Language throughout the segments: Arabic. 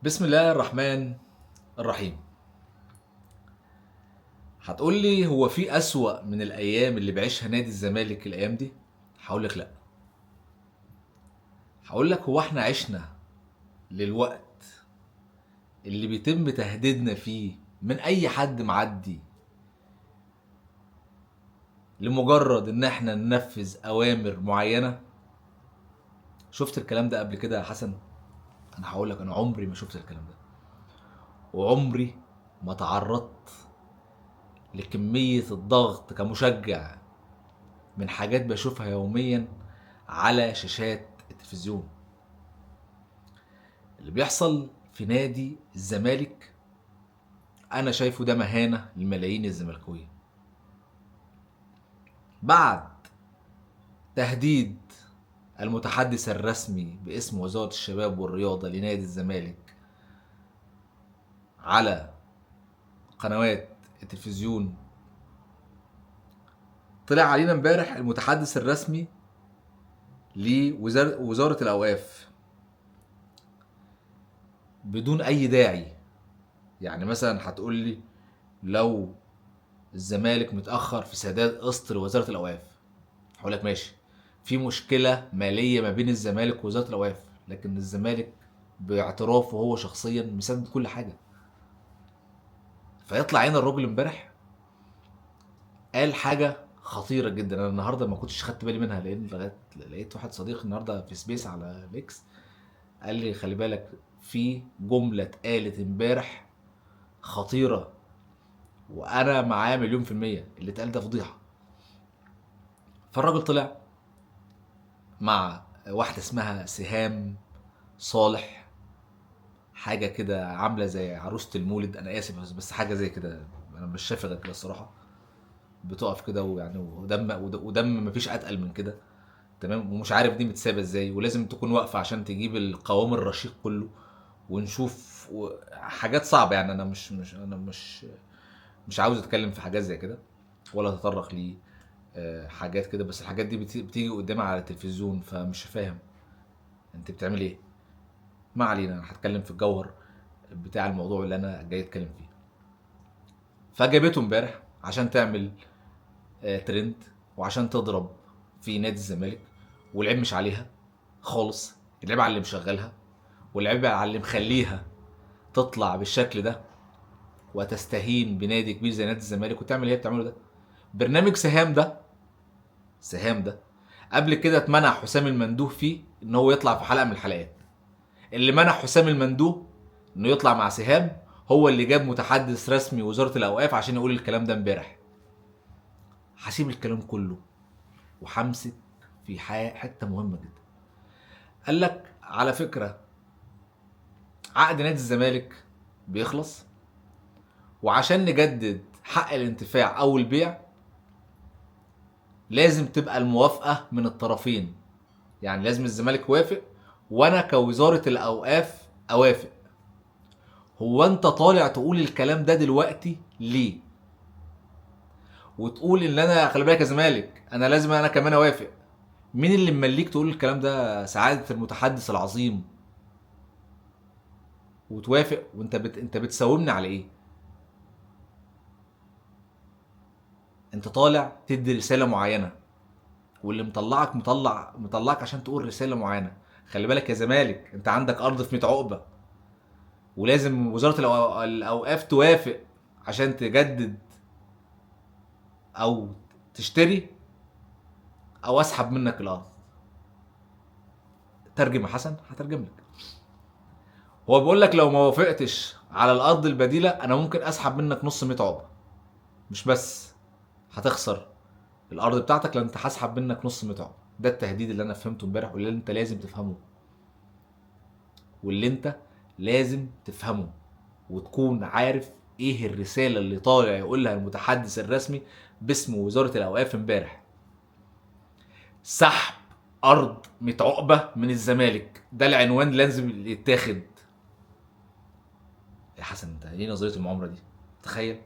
بسم الله الرحمن الرحيم. هتقول لي هو في أسوأ من الأيام اللي بيعيشها نادي الزمالك الأيام دي؟ هقول لك لأ. هقول لك هو احنا عشنا للوقت اللي بيتم تهديدنا فيه من أي حد معدي لمجرد إن احنا ننفذ أوامر معينة. شفت الكلام ده قبل كده يا حسن؟ أنا هقول لك أنا عمري ما شفت الكلام ده، وعمري ما تعرضت لكمية الضغط كمشجع من حاجات بشوفها يوميا على شاشات التلفزيون. اللي بيحصل في نادي الزمالك انا شايفه ده مهانة للملايين الزملكاوية. بعد تهديد المتحدث الرسمي باسم وزارة الشباب والرياضة لنادي الزمالك على قنوات التلفزيون، طلع علينا امبارح المتحدث الرسمي لوزارة الأوقاف بدون أي داعي. يعني مثلا هتقول لي لو الزمالك متأخر في سداد قسط لوزارة الأوقاف، هقول لك ماشي، في مشكلة مالية ما بين الزمالك ووزارة الأوقاف، لكن الزمالك باعترافه هو شخصيا مسدد كل حاجة. فيطلع هنا الراجل امبارح قال حاجة خطيرة جدا. انا النهارده ما كنتش خدت بالي منها، لان لغايه لقيت واحد صديق النهارده في سبيس على ميكس قال لي خلي بالك في جملة اتقالت امبارح خطيرة، وانا معاه مليون في المية اللي اتقال ده فضيحة. فالراجل طلع مع واحدة اسمها سهام صالح، حاجة كده عاملة زي عروسة المولد، أنا آسف بس حاجة زي كده، أنا مش شايف غير كده الصراحة. بتقف كده ويعني ودم مفيش أتقل من كده. تمام، ومش عارف دي متسابة ازاي، ولازم تكون واقفة عشان تجيب القوام الرشيق كله. ونشوف حاجات صعبة. يعني أنا مش عاوز أتكلم في حاجات زي كده ولا أتطرق لي حاجات كده، بس الحاجات دي بتيجي قدامي على التلفزيون فمش فاهم انت بتعمل ايه. ما علينا، انا هتكلم في الجوهر بتاع الموضوع اللي انا جاي اتكلم فيه. فجابته امبارح عشان تعمل ترند وعشان تضرب في نادي الزمالك، والعيب مش عليها خالص، العيب على اللي مشغلها، والعيب على اللي مخليها تطلع بالشكل ده وتستهين بنادي كبير زي نادي الزمالك وتعمل اللي هي بتعمله ده. برنامج سهام ده قبل كده اتمنع حسام المندوه فيه ان هو يطلع في حلقه من الحلقات. اللي منع حسام المندوه انه يطلع مع سهام هو اللي جاب متحدث رسمي وزارة الأوقاف عشان يقول الكلام ده امبارح. هسيب الكلام كله وهمسك في حتة مهمة جدا. قال لك على فكرة عقد نادي الزمالك بيخلص، وعشان نجدد حق الانتفاع أو البيع لازم تبقى الموافقة من الطرفين. يعني لازم الزمالك يوافق وأنا كوزارة الأوقاف أوافق. هو أنت طالع تقول الكلام ده دلوقتي ليه؟ وتقول ان انا خلي بالك يا زمالك انا لازم انا كمان اوافق. مين اللي ممليك تقول الكلام ده؟ سعاده المتحدث العظيم. وتوافق وانت انت بتساومني على ايه؟ انت طالع تدي رساله معينه، واللي مطلعك عشان تقول رساله معينه. خلي بالك يا زمالك انت عندك ارض في 100 عقبه، ولازم وزاره الاوقاف توافق عشان تجدد او تشتري او اسحب منك الارض. ترجم يا حسن، هترجم لك. هو بيقول لك لو ما وافقتش على الارض البديله انا ممكن اسحب منك نص 100 عقبه. مش بس هتخسر الارض بتاعتك، لان انت هسحب منك نص 100 عقبه. ده التهديد اللي انا فهمته امبارح واللي انت لازم تفهمه، واللي انت لازم تفهمه وتكون عارف ايه الرساله اللي طالع يقولها المتحدث الرسمي باسم وزاره الاوقاف امبارح. سحب ارض 100 عقبه من الزمالك، ده العنوان لازم يتاخد. يا حسن انت ايه نظريه المؤامره دي؟ تخيل،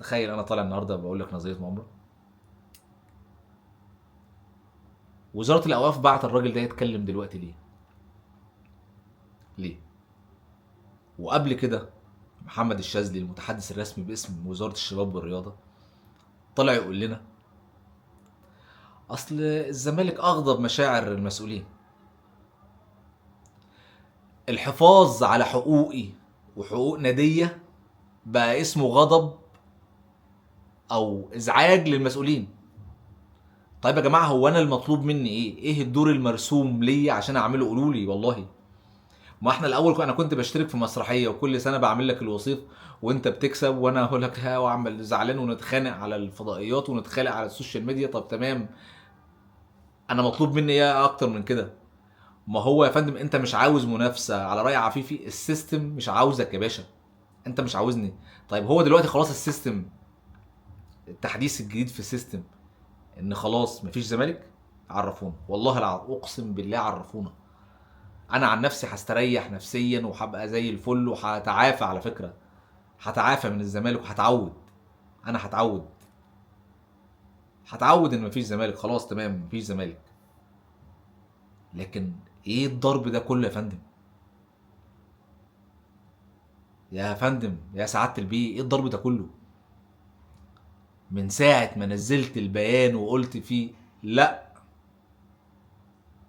تخيل انا طالع النهارده بقول لك نظريه مؤامره. وزاره الاوقاف بعت الراجل ده يتكلم دلوقتي ليه؟ ليه؟ وقبل كده محمد الشاذلي المتحدث الرسمي باسم وزارة الشباب والرياضة طلع يقول لنا اصل الزمالك اغضب مشاعر المسؤولين، الحفاظ على حقوقي وحقوق نادية بقى اسمه غضب او ازعاج للمسؤولين. طيب يا جماعه، هو انا المطلوب مني ايه الدور المرسوم ليا عشان اعمله؟ قولوا لي والله. ما احنا الاول انا كنت بشترك في مسرحيه وكل سنه بعمل لك الوصيف وانت بتكسب وانا اقول لك ها واعمل زعلان ونتخانق على الفضائيات ونتخانق على السوشيال ميديا. طب تمام، انا مطلوب مني ايه اكتر من كده؟ ما هو يا فندم انت مش عاوز منافسه على راي عفيفي، السيستم مش عاوزك يا باشا، انت مش عاوزني. طيب هو دلوقتي خلاص السيستم، التحديث الجديد في السيستم ان خلاص مفيش زمالك، عرفونا والله العظيم اقسم بالله عرفونا. انا عن نفسي هستريح نفسيا وهبقى زي الفل وهتعافى، على فكره هتعافى من الزمالك وهتعود. انا هتعود ان مفيش زمالك، خلاص تمام مفيش زمالك. لكن ايه الضرب ده كله يا فندم؟ يا فندم يا سعاده البيه، ايه الضرب ده كله؟ من ساعه ما نزلت البيان وقلت فيه لا،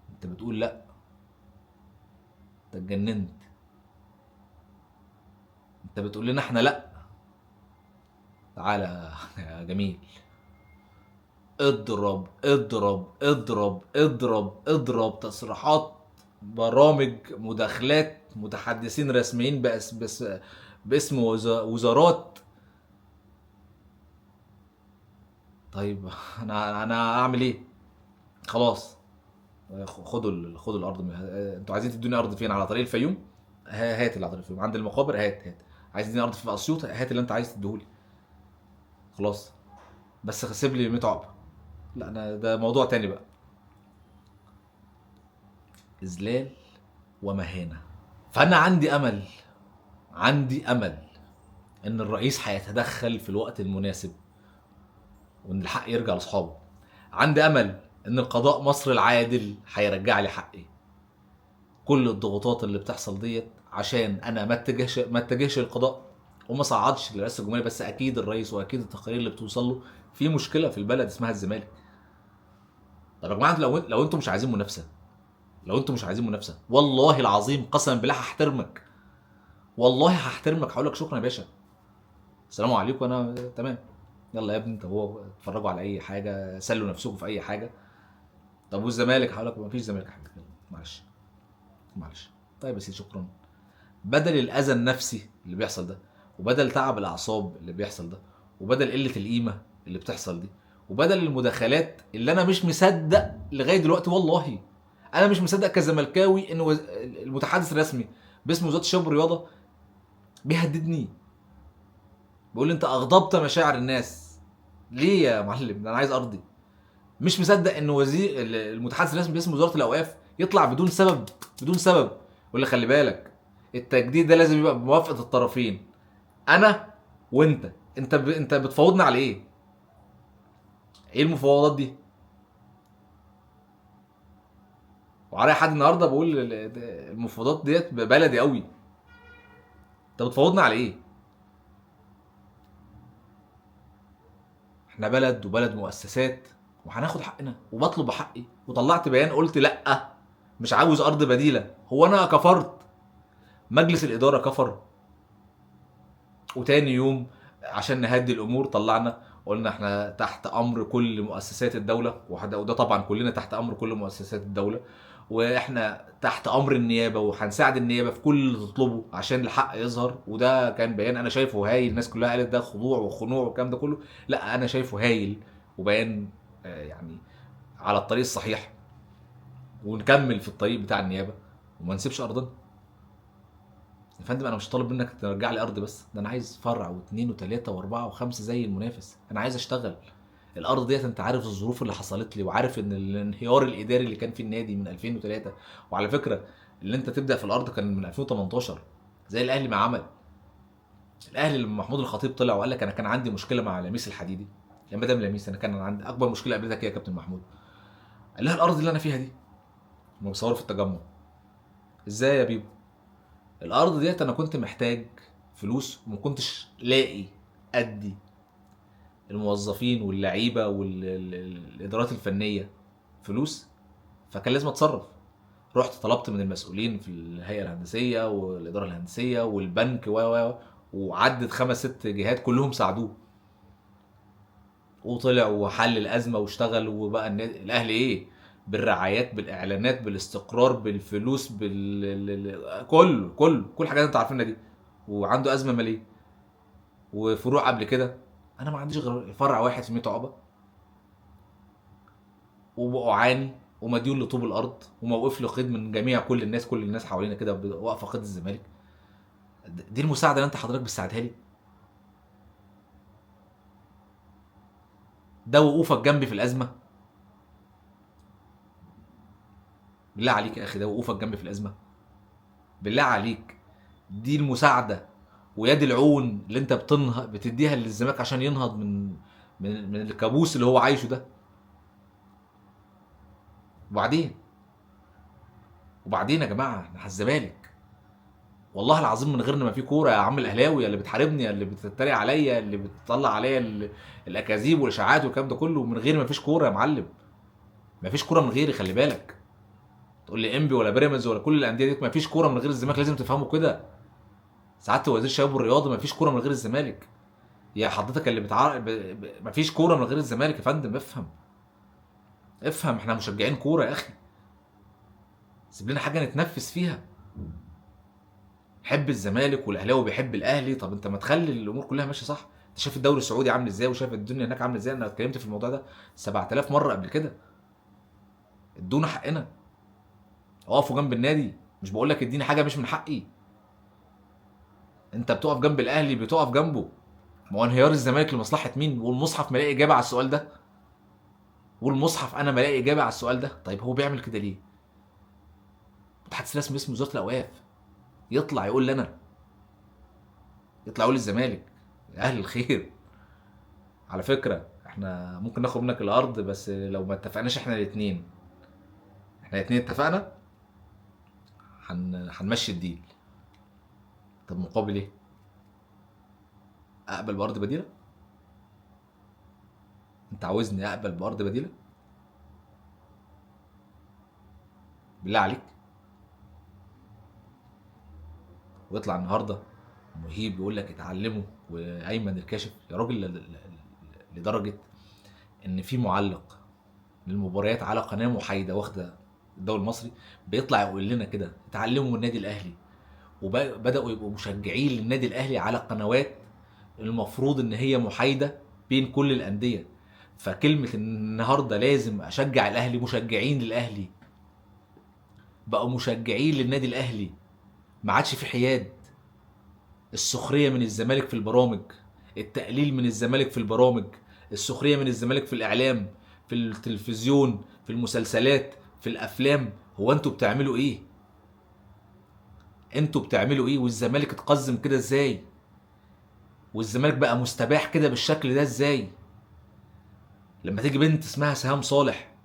انت بتقول لا؟ انت اتجننت؟ انت بتقول لنا احنا لا؟ تعالى يا جميل، اضرب اضرب اضرب اضرب اضرب تصريحات، برامج، مداخلات متحدثين رسميين باسم وزارات. طيب انا اعمل ايه؟ خلاص خدوا الارض انتوا عايزين تدوني ارض فين؟ على طريق الفيوم؟ هات اللي على طريق الفيوم عند المقابر، هات. عايز تديني ارض في اسيوط؟ هات اللي انت عايز تديهولي. خلاص بس سيب لي 100 عقبه. لا انا ده موضوع تاني بقى. اذلال ومهانه. فانا عندي امل ان الرئيس هيتدخل في الوقت المناسب وان الحق يرجع لاصحابه. عندي امل ان القضاء مصر العادل هيرجع لي حقي. كل الضغوطات اللي بتحصل ديت عشان انا ما اتجهش للقضاء وما صعدش لرئاسه الجمهوريه، بس اكيد الرئيس واكيد التقارير اللي بتوصل له في مشكله في البلد اسمها الزمالك. طب يا جماعه، لو انتم مش عايزين منافسه، والله العظيم قسما بالله هحترمك، والله هحترمك، هقول لك شكرا يا باشا، السلام عليكم، انا تمام، يلا يا ابني انت وهو اتفرجوا على اي حاجه، سلوا نفسكم في اي حاجه. طب والزمالك؟ هقول لك مفيش زمالك يا حبيبي، معلش. طيب يا سيدي شكرا. بدل الاذى النفسي اللي بيحصل ده، وبدل تعب الاعصاب اللي بيحصل ده، وبدل قله القيمه اللي بتحصل دي، وبدل المداخلات اللي انا مش مصدق لغايه دلوقتي، والله انا مش مصدق كزملكاوي ان المتحدث الرسمي باسم وزاره الشباب والرياضه بيهددني، بيقول لي انت اغضبت مشاعر الناس. ليه يا معلم؟ ده انا عايز ارضي. مش مصدق ان وزير المتحدث الرسمي باسم وزاره الاوقاف يطلع بدون سبب يقول لي خلي بالك التجديد ده لازم يبقى بموافقه الطرفين، انا وانت. انت بتفاوضنا على ايه؟ ايه المفاوضات دي؟ وعلى حد النهارده بقول المفاوضات ديت بلدي قوي، انت بتفاوضنا على ايه؟ احنا بلد مؤسسات وهناخد حقنا، وبطلب حقي، وطلعت بيان قلت لا مش عاوز ارض بديله. هو انا كفرت؟ مجلس الاداره كفر؟ وتاني يوم عشان نهدي الامور طلعنا قلنا احنا تحت امر كل مؤسسات الدوله، وده طبعا كلنا تحت امر كل مؤسسات الدوله، واحنا تحت امر النيابه وهنساعد النيابه في كل اللي تطلبه عشان الحق يظهر. وده كان بيان انا شايفه هايل، الناس كلها قالت ده خضوع وخنوع والكلام ده كله، لا انا شايفه هايل وبيان يعني على الطريق الصحيح، ونكمل في الطريق بتاع النيابه وما نسيبش ارضنا. يا فندم انا مش طالب منك ترجع لي ارض بس، ده انا عايز فرع واثنين وثلاثه واربعه وخمسه زي المنافس، انا عايز اشتغل. الارض ديت انت عارف الظروف اللي حصلت لي، وعارف ان الانهيار الاداري اللي كان في النادي من 2003. وعلى فكره اللي انت تبدا في الارض كان من 2018 زي الاهلي ما عمل. الاهلي لما محمود الخطيب طلع وقال لك انا كان عندي مشكله مع لميس الحديدي، يا مدام لميس انا كان عندي اكبر مشكله قابلتك يا كابتن محمود، قال لها الارض اللي انا فيها دي، هم بيصوروا في التجمع. ازاي يا بيبو؟ الارض ديت انا كنت محتاج فلوس وما كنتش لاقي ادي الموظفين واللعيبه والادارات الفنيه فلوس، فكان لازم اتصرف. رحت طلبت من المسؤولين في الهيئه الهندسيه والاداره الهندسيه والبنك وعدت 5 6 جهات كلهم ساعدوه، وطلع وحل الازمه واشتغل، وبقى الاهلي ايه؟ بالرعايات، بالاعلانات، بالاستقرار، بالفلوس، كل حاجات انت عارفينها دي، وعنده ازمه ماليه وفروع قبل كده. انا ما عنديش غير فرع واحد في 100 عقبه، وبعاني ومديون لطوب الارض، وموقف له قيد من جميع كل الناس حوالينا كده واقفه قيد الزمالك. دي المساعده اللي انت حضرتك بتساعدها لي؟ ده وقوفك جنبي في الازمه؟ بالله عليك يا اخي، ده وقوفك جنبي في الازمه؟ بالله عليك، دي المساعده ويد العون اللي انت بتديها للزمالك عشان ينهض من الكابوس اللي هو عايشه ده؟ وبعدين وبعدين يا جماعه، احنا الزمالك والله العظيم من غيرنا ما في كوره يا عم الاهلاوي، يا اللي بتحاربني، يا اللي بتتريق عليا، يا اللي بتطلع عليا الاكاذيب والاشاعات والكلام ده كله، من غيري ما فيش كوره يا معلم. ما فيش كوره من غيري، خلي بالك. تقول لي انبي ولا بيراميدز ولا كل الانديه دي، ما فيش كوره من غير الزمالك، لازم تفهموا كده. سعاده وزير الشباب والرياضه، ما فيش كوره من غير الزمالك. يا حضرتك اللي ما فيش كوره من غير الزمالك يا فندم، افهم. افهم، احنا مشجعين كوره يا اخي. سيب لنا حاجه نتنفس فيها. حب الزمالك والاهلاوي بيحب الاهلي، طب انت ما تخلي الامور كلها ماشيه صح. انت شايف الدوري السعودي عامل ازاي، وشايف الدنيا هناك عامله ازاي. انا اتكلمت في الموضوع ده 7000 مره قبل كده. ادونا حقنا، اقفوا جنب النادي. مش بقول لك اديني حاجه مش من حقي. انت بتقف جنب الاهلي، بتقف جنبه. ما هو انهيار الزمالك لمصلحه مين؟ والمصحف ملاقي اجابه على السؤال ده. والمصحف انا ملاقي اجابه على السؤال ده. طيب هو بيعمل كده ليه؟ متحدث رسمي اسم وزاره الاوقاف يطلع يقول لنا، يطلع يقول للزمالك يا اهل الخير، على فكره احنا ممكن ناخد منك الارض بس لو ما اتفقناش احنا الاثنين. احنا الاثنين اتفقنا هنمشي الديل. طب مقابل ايه؟ اقبل بارض بديله؟ انت عاوزني اقبل بارض بديله؟ بالله عليك. ويطلع النهارده مهيب يقول لك اتعلموا، وايمن الكاشف يا راجل، لدرجه ان في معلق للمباريات على قناه محايده واخده الدوري المصري بيطلع يقول لنا كده اتعلموا من النادي الاهلي، وبداوا يبقوا مشجعين للنادي الاهلي على قنوات المفروض ان هي محايده بين كل الانديه. فكلمه النهارده لازم اشجع الاهلي، مشجعين للاهلي بقوا مشجعين للنادي الاهلي، ما عادش في حياد. السخريه من الزمالك في البرامج، التقليل من الزمالك في البرامج، السخريه من الزمالك في الاعلام، في التلفزيون، في المسلسلات، في الافلام. هو انتوا بتعملوا ايه؟ انتوا بتعملوا ايه؟ والزمالك اتقزم كده ازاي؟ والزمالك بقى مستباح كده بالشكل ده ازاي؟ لما تيجي بنت اسمها سهام صالح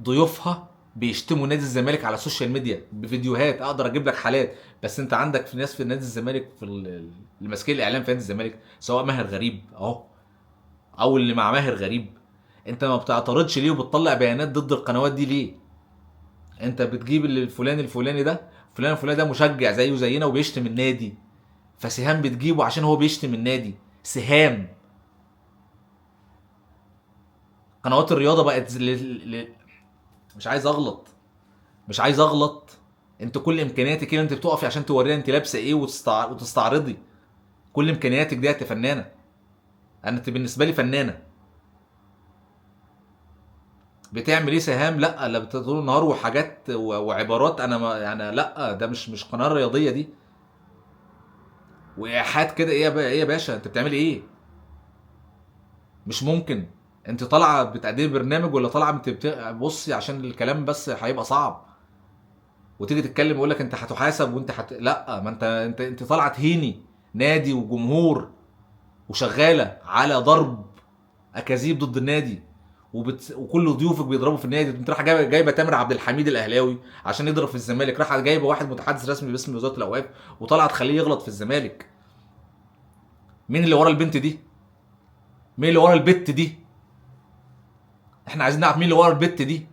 ضيوفها بيشتموا نادي الزمالك على السوشيال ميديا بفيديوهات، اقدر اجيب لك حالات. بس انت عندك في ناس في نادي الزمالك، في اللي ماسكين الاعلام في نادي الزمالك، سواء ماهر غريب اهو او اللي مع ماهر غريب، انت ما بتعترضش ليه وبتطلع بيانات ضد القنوات دي ليه؟ انت بتجيب الفلاني ده، فلان الفلاني ده مشجع زيه زينا وبيشتم النادي، فسهام بتجيبه عشان هو بيشتم النادي. سهام. قنوات الرياضه بقت مش عايز اغلط، مش عايز اغلط. انت كل امكانياتك كده، انت بتقفي عشان تورينا انت لابسه ايه وتستعرضي. كل امكانياتك دي انت فنانه. انت بالنسبه لي فنانه. بتعمل ايه سهام؟ لا طول النهار وحاجات وعبارات، انا ما يعني، لا ده مش قناه رياضيه دي. وايحاءات كده، ايه يا باشا انت بتعملي ايه؟ مش ممكن. انت طالعه بتقدمي برنامج ولا طالعه بصي عشان الكلام بس هيبقى صعب، وتيجي تتكلم يقول لك انت هتحاسب وانت لا، ما انت طالعه تهيني نادي وجمهور، وشغاله على ضرب اكاذيب ضد النادي، وكل ضيوفك بيضربوا في النادي، انت راح جايبه تامر عبد الحميد الاهلاوي عشان يضرب في الزمالك، راح جايبه واحد متحدث رسمي باسم وزاره الاوقاف وطلع تخليه يغلط في الزمالك. مين اللي ورا البنت دي؟ مين اللي ورا البت دي؟ احنا عايزين نعرف مين اللي ورا البت دي.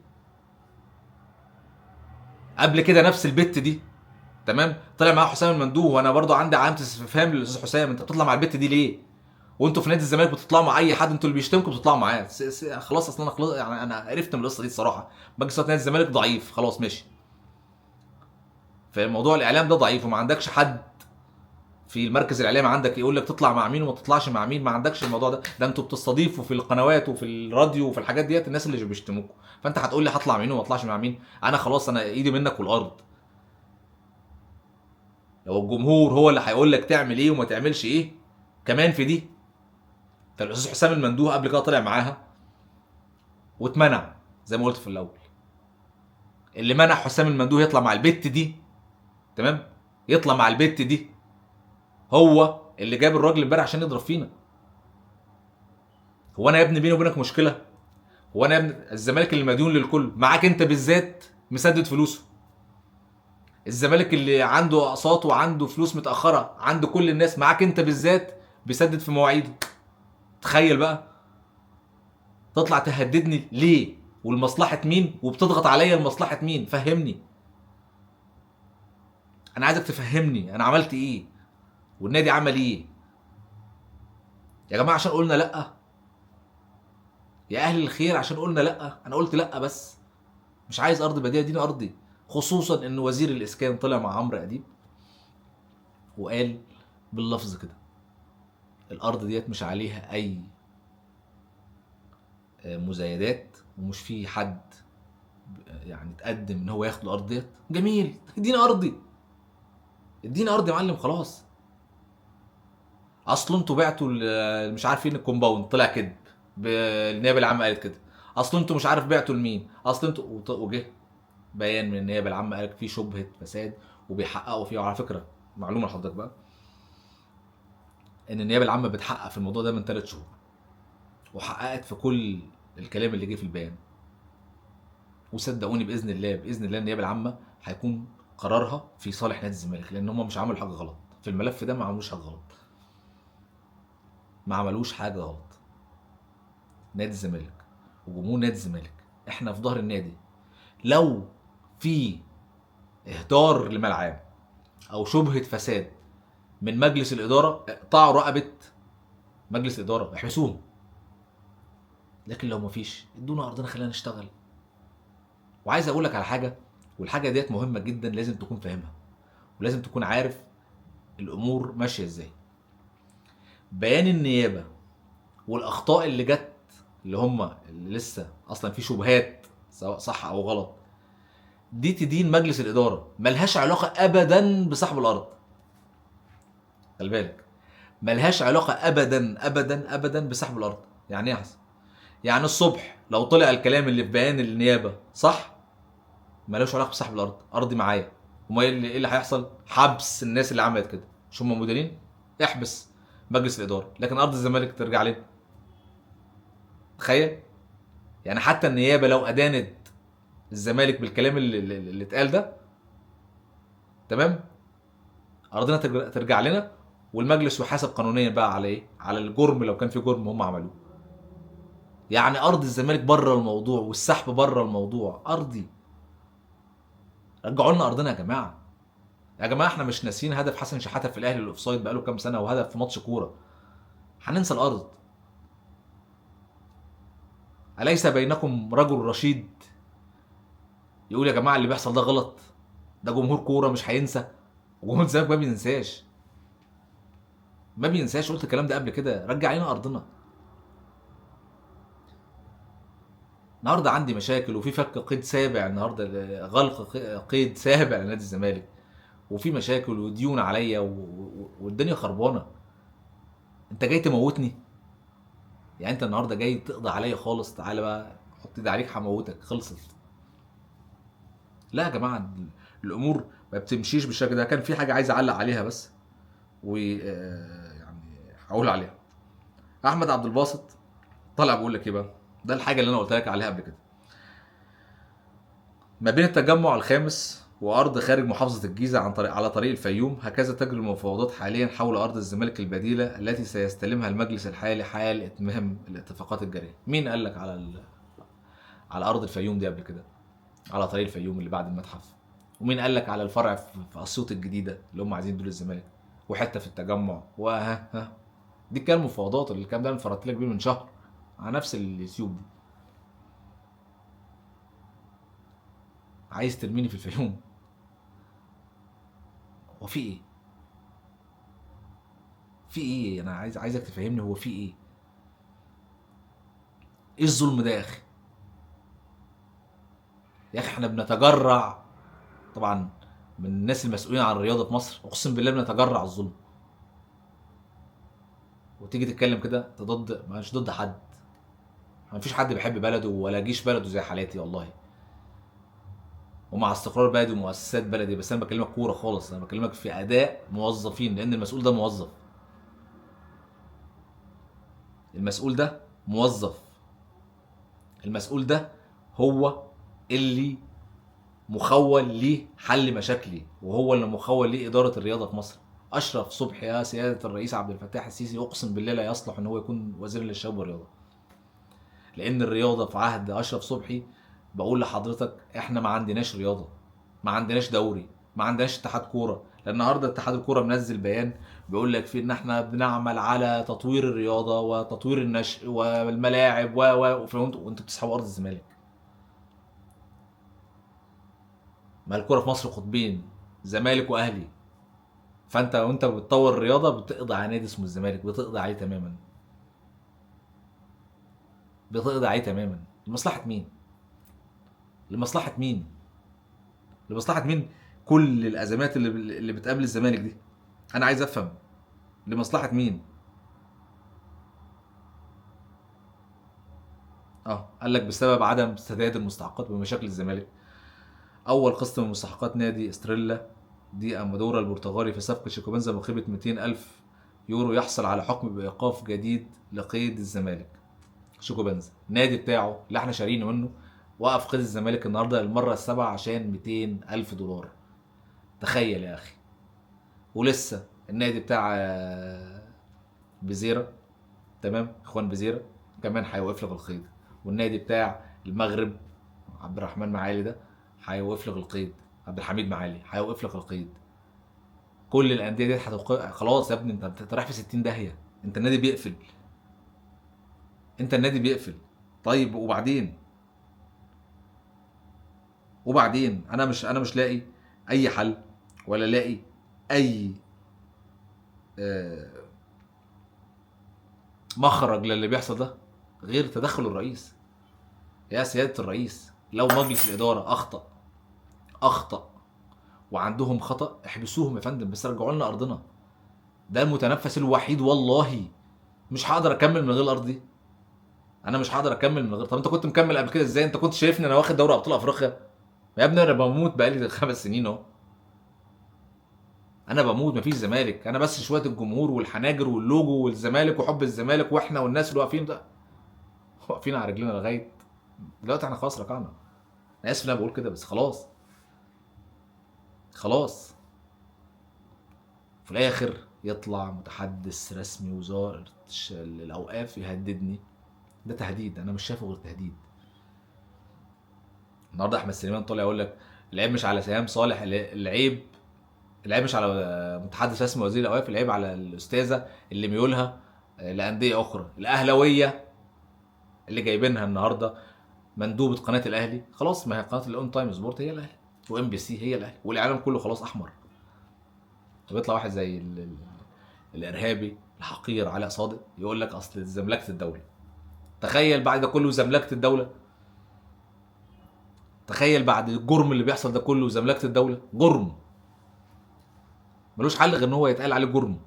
قبل كده نفس البت دي تمام طلع معاه حسام المندوه، وانا برضو عندي علامه استفهام للاستاذ حسام، انت بتطلع مع البت دي ليه؟ وانتوا في نادي الزمالك بتطلعوا مع اي حد، انتوا اللي بيشتمكم بتطلعوا معاه. خلاص اصلا انا خلاص يعني انا عرفت من القصه دي الصراحه. مجلس نادي الزمالك ضعيف خلاص ماشي. فالموضوع الاعلام ده ضعيف، وما عندكش حد في المركز الاعلامي عندك يقول لك تطلع مع مين وما تطلعش مع مين، ما عندكش الموضوع ده انتوا بتستضيفوا في القنوات وفي الراديو وفي الحاجات ديت الناس اللي بيشتموكوا، فانت هتقول لي هطلع مين وما اطلعش مع مين؟ انا خلاص انا ايدي منك والارض. لو الجمهور هو اللي هيقول لك تعمل ايه وما تعملش ايه كمان في دي. فالاستاذ حسام المندوه قبل كده طلع معاها واتمنع زي ما قلت في الاول. اللي منع حسام المندوه يطلع مع البت دي تمام، يطلع مع البت دي، هو اللي جاب الراجل امبارح عشان يضرب فينا. هو انا يا ابني بيني وبينك مشكله؟ هو انا يا ابني الزمالك اللي مديون للكل معاك انت بالذات مسدد فلوسه. الزمالك اللي عنده اقساط وعنده فلوس متاخره عند كل الناس معاك انت بالذات بيسدد في مواعيده. تخيل بقى تطلع تهددني ليه؟ والمصلحه مين؟ وبتضغط عليا لمصلحه مين؟ فهمني. انا عايزك تفهمني انا عملت ايه والنادي عمل ايه يا جماعه عشان قلنا لا. يا اهل الخير عشان قلنا لا. انا قلت لا بس مش عايز ارض بديله، اديني ارضي. خصوصا ان وزير الاسكان طلع مع عمرو اديب وقال باللفظ كده الارض ديت مش عليها اي مزايدات ومش في حد يعني تقدم ان هو ياخد الارض ديت. جميل، اديني ارضي، اديني ارضي يا معلم خلاص. اصل انتوا بعتوا مش عارفين الكومباوند، طلع كذب. النيابه العامه قالت كده. اصل انتوا مش عارف بعتوا لمين، اصل انتوا وجه بيان من النيابه العامه قالك في شبهه فساد وبيحققوا فيه. وعلى فكره معلومه لحضرتك بقى ان النيابه العامه بتحقق في الموضوع ده من 3 شهور وحققت في كل الكلام اللي جه في البيان. وصدقوني باذن الله باذن الله النيابه العامه هيكون قرارها في صالح نادي الزمالك، لان هم مش عملوا حاجه غلط في الملف ده، ما عملوش حاجه غلط، ما عملوش حاجه غلط. نادي الزمالك وجمهور نادي الزمالك احنا في ظهر النادي. لو في اهدار لملعب او شبهه فساد من مجلس الاداره اقطعوا رقبه مجلس الاداره، احبسوهم. لكن لو مفيش ادونا ارضنا خلينا نشتغل. وعايز اقول لك على حاجه، والحاجه ديت مهمه جدا لازم تكون فاهمها ولازم تكون عارف الامور ماشيه ازاي. بيان النيابه والاخطاء اللي جت اللي هم اللي لسه اصلا في شبهات سواء صح او غلط دي تدين مجلس الاداره، ملهاش علاقه ابدا بصاحب الارض. خلي بالك ملهاش علاقه ابدا ابدا ابدا بصاحب الارض. يعني ايه يا حسن؟ يعني الصبح لو طلع الكلام اللي في بيان النيابه صح ملوش علاقه بصاحب الارض، ارضي معايا. وما إيه اللي هيحصل؟ حبس الناس اللي عملت كده. مش هم مديرين؟ احبس مجلس الاداره، لكن ارض الزمالك ترجع لنا. تخيل يعني حتى النيابه لو ادانت الزمالك بالكلام اللي اتقال ده تمام ارضنا ترجع لنا، والمجلس يحاسب قانونيا بقى على ايه؟ على الجرم لو كان في جرم هم عملوه. يعني ارض الزمالك بره الموضوع والسحب بره الموضوع، ارضي. رجعوا لنا ارضنا يا جماعه. يا جماعه احنا مش ناسيين هدف حسن شحاته في الاهلي الاوفسايد بقاله كام سنه وهدف في ماتش كوره. هننسى الارض؟ اليس بينكم رجل رشيد يقول يا جماعه اللي بيحصل ده غلط؟ ده جمهور كوره مش هينسى، وجمهور الزمالك ما بينساش. ما بينساش، قلت الكلام ده قبل كده. رجع لنا ارضنا. النهارده عندي مشاكل وفي فك قيد سابع النهارده، غلق قيد سابع لنادي الزمالك، وفي مشاكل وديون عليا والدنيا خربانه. انت جاي تموتني؟ يعني انت النهارده جاي تقضي عليا خالص؟ تعالى بقى حط ايدي عليك هموتك، خلصت. لا يا جماعه الامور ما بتمشيش بالشكل ده. كان في حاجه عايز اعلق عليها بس يعني هقول عليها. احمد عبد الباسط طلع بيقول لك ايه بقى؟ ده الحاجه اللي انا قلت لك عليها قبل كده. ما بين التجمع الخامس وارض خارج محافظه الجيزه على طريق الفيوم، هكذا تجري المفاوضات حاليا حول ارض الزمالك البديله التي سيستلمها المجلس الحالي حال اتمام الاتفاقات الجاريه. مين قال لك على ارض الفيوم دي قبل كده؟ على طريق الفيوم اللي بعد المتحف. ومين قال لك على الفرع في اسيوط الجديده اللي هم عايزين دول الزمالك، وحته في التجمع ها. دي كان مفاوضات، اللي الكلام ده انا فرطت لك بيه من شهر على نفس اليوتيوب دي. عايز ترميني في الفيوم؟ هو في ايه؟ في ايه؟ انا عايزك تفهمني هو في ايه؟ ايه الظلم ده يا اخي؟ يا اخي احنا بنتجرع طبعا من الناس المسؤولين عن الرياضه في مصر، اقسم بالله بنتجرع الظلم. وتيجي تتكلم كده انت ضد، مش ضد حد، ما فيش حد بيحب بلده ولا جيش بلده زي حالاتي والله، ومع استقرار بلدي ومؤسسات بلدي. بس انا بكلمك كوره خالص، انا بكلمك في اداء موظفين، لان المسؤول ده موظف. المسؤول ده موظف. المسؤول ده هو اللي مخول ليه حل مشاكلي، وهو اللي مخول ليه اداره الرياضه في مصر. اشرف صبحي يا سياده الرئيس عبد الفتاح السيسي اقسم بالله لا يصلح ان هو يكون وزير للشباب والرياضه، لان الرياضه في عهد اشرف صبحي، بقول لحضرتك احنا ما عندناش رياضه، ما عندناش دوري، ما عندناش اتحاد كوره. لان النهارده اتحاد الكوره منزل بيان بيقول لك فيه ان احنا بنعمل على تطوير الرياضه وتطوير النشء والملاعب وانتوا بتسحبوا ارض الزمالك. ما الكوره في مصر قطبين، زمالك واهلي. فانت وانت بتطور الرياضه بتقضي على نادي اسمه الزمالك، بتقضي عليه تماما، بتقضي عليه تماما. لمصلحه مين؟ لمصلحه مين؟ لمصلحه مين؟ كل الازمات اللي بتقابل الزمالك دي انا عايز افهم لمصلحه مين. قال لك بسبب عدم سداد المستحقات ومشاكل الزمالك. اول قسط من مستحقات نادي استريلا دي امادورا البرتغالي في صفقه شيكوبنزا بقيمه 200 الف يورو يحصل على حكم بايقاف جديد لقيد الزمالك. شيكوبنزا النادي بتاعه اللي احنا شارينه منه وقف قيد الزمالك النهارده للمره السابعه عشان 200 الف دولار. تخيل يا اخي. ولسه النادي بتاع بزيرة، تمام، اخوان بزيرة كمان هيوقف لك القيد. والنادي بتاع المغرب عبد الرحمن معالي ده هيوقف لك القيد. عبد الحميد معالي هيوقف لك القيد. كل الانديه دي خلاص يا ابني، انت رايح في 60 داهيه. انت النادي بيقفل، انت النادي بيقفل. طيب وبعدين انا مش لاقي اي حل، ولا لاقي اي آه، مخرج للي بيحصل ده غير تدخل الرئيس. يا سياده الرئيس، لو مجلس الاداره اخطا وعندهم خطا احبسوهم يا فندم، بس رجعوا لنا ارضنا. ده المتنفس الوحيد والله. مش هقدر اكمل من غير الارض دي. انا مش هقدر اكمل من غير. طب انت كنت مكمل قبل كده ازاي؟ انت كنت شايفني انا واخد دوري ابطال افريقيا يا ابني؟ انا بموت بقالي 5 سنين اهو. انا بموت، مفيش زمالك، انا بس شويه الجمهور والحناجر واللوجو والزمالك وحب الزمالك، واحنا والناس اللي واقفين ده واقفين على رجلنا لغايه دلوقتي. احنا خلاص ركعنا. انا اسف ان انا بقول كده بس خلاص. خلاص. في الاخر يطلع متحدث رسمي وزاره الاوقاف يهددني. ده تهديد، انا مش شايفه غير تهديد. النهارده احمد سليمان طالع يقول لك العيب مش على سهام صالح، العيب مش على متحدث رسمي وزير الاوقاف، العيب على الاستاذه اللي ميولها لانديه اخرى. الاهلاويه اللي جايبينها النهارده مندوبه قناه الاهلي، خلاص ما هي قناه الاون تايم سبورت هي الاهلي، وام بي سي هي الاهلي، والاعلام كله خلاص احمر. وبيطلع واحد زي الارهابي الحقير علاء صادق يقول لك اصل زملكه الدوله. تخيل بعد ده كله زملكه الدوله. تخيل بعد الجرم اللي بيحصل ده كله زملكه الدوله. جرم ملوش حل غير ان هو يتقال عليه جرم.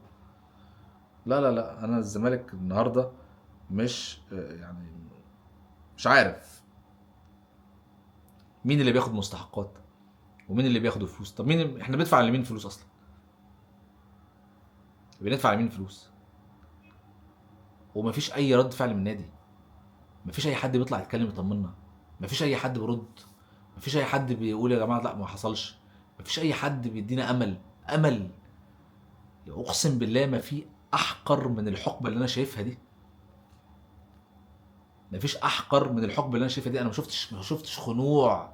لا انا الزمالك النهارده مش يعني مش عارف مين اللي بياخد مستحقات ومين اللي بياخد فلوس. طب مين احنا بندفع لمين فلوس اصلا؟ بندفع لمين فلوس؟ ومفيش اي رد فعل من النادي. مفيش اي حد بيطلع يتكلم يطمنا، مفيش اي حد بيرد، مفيش اي حد بيقول يا جماعه لا ما حصلش، مفيش اي حد بيدينا امل. اقسم بالله ما في احقر من الحقبه اللي انا شايفها دي، مفيش احقر من الحقبه اللي انا شايفها دي. انا ما شفتش خنوع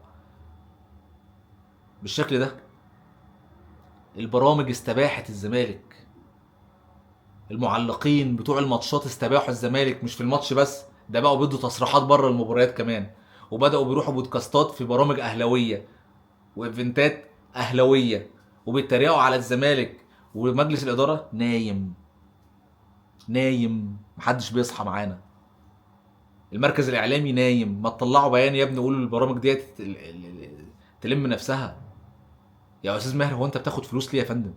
بالشكل ده. البرامج استباحت الزمالك، المعلقين بتوع الماتشات استباحوا الزمالك، مش في الماتش بس، ده بقوا بيدوا تصريحات بره المباريات كمان، وبداوا بيروحوا بودكاستات في برامج اهلاويه وايفنتات اهلاويه وبيتريقوا على الزمالك، ومجلس الاداره نايم محدش بيصحى معانا. المركز الاعلامي نايم، ما تطلعوا بيان يا ابني قولوا البرامج ديت تلم نفسها. يا استاذ ماهر هو انت بتاخد فلوس ليه يا فندم؟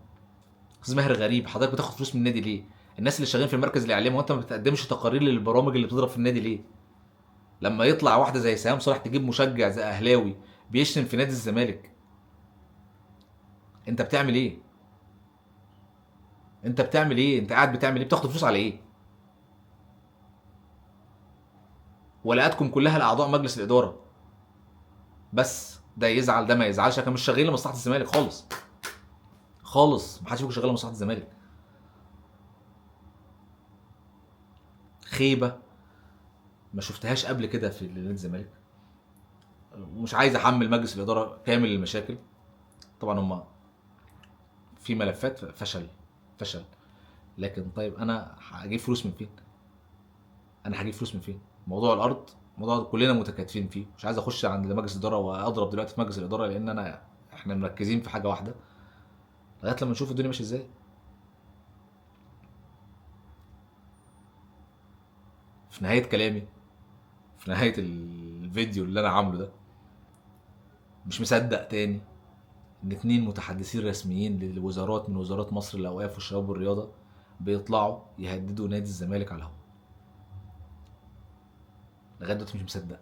استاذ ماهر غريب، حضرتك بتاخد فلوس من النادي ليه؟ الناس اللي شغالين في المركز الاعلامي وانت ما بتقدمش تقارير للبرامج اللي بتضرب في النادي ليه؟ لما يطلع واحده زي سهام صلاح تجيب مشجع زي اهلاوي بيشتم في نادي الزمالك، انت بتعمل ايه؟ انت بتعمل ايه؟ انت قاعد بتعمل ايه؟ بتاخد فلوس على ايه؟ ولاءاتكم كلها لاعضاء مجلس الاداره بس، ده يزعل ده ما يزعلش، احنا مش شغالين لمصلحه الزمالك خالص خالص، محدش فيكم شغال لمصلحه الزمالك. خيبه ما شفتهاش قبل كده في نادي الزمالك. ومش عايز احمل مجلس الاداره كامل المشاكل، طبعا هم في ملفات فشل، لكن طيب انا هجيب فلوس من فين؟ انا هجيب فلوس من فين؟ موضوع الارض موضوع كلنا متكاتفين فيه، مش عايز اخش عند مجلس الاداره واضرب دلوقتي في مجلس الاداره، لان احنا مركزين في حاجه واحده لغايه لما نشوف الدنيا ماشيه ازاي. في نهايه كلامي، في نهايه الفيديو اللي انا عامله ده، مش مصدق تاني ان 2 متحدثين رسميين للوزارات من وزارات مصر الاوقاف والشباب والرياضه بيطلعوا يهددوا نادي الزمالك على الهواء. لغايه دلوقتي مش مصدق.